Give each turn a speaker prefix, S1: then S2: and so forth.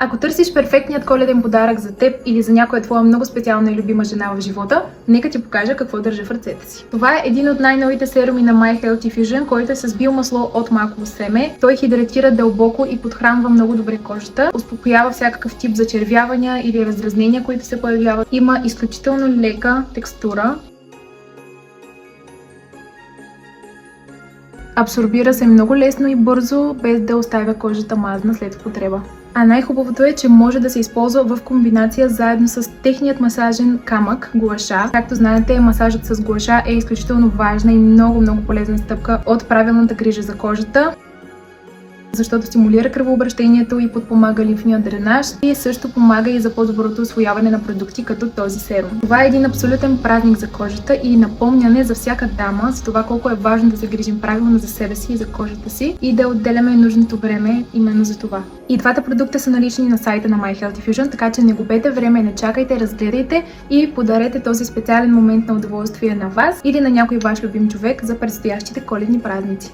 S1: Ако търсиш перфектният коледен подарък за теб или за някоя твоя много специална и любима жена в живота, нека ти покажа какво държа в ръцете си. Това е един от най-новите серуми на My Healthy Fusion, който е с биомасло от маково семе. Той хидратира дълбоко и подхранва много добре кожата, успокоява всякакъв тип зачервявания или раздразнения, които се появяват. Има изключително лека текстура. Абсорбира се много лесно и бързо, без да оставя кожата мазна след употреба. А най-хубавото е, че може да се използва в комбинация заедно с техният масажен камък, гуаша. Както знаете, масажът с гуаша е изключително важна и много полезна стъпка от правилната грижа за кожата, защото стимулира кръвообращението и подпомага лимфния дренаж и също помага и за по-доброто усвояване на продукти като този серум. Това е един абсолютен празник за кожата и напомняне за всяка дама за това колко е важно да се грижим правилно за себе си и за кожата си и да отделяме нужното време именно за това. И двата продукта са налични на сайта на My Healthy Fusion, така че не губете време, не чакайте, разгледайте и подарете този специален момент на удоволствие на вас или на някой ваш любим човек за предстоящите коледни празници.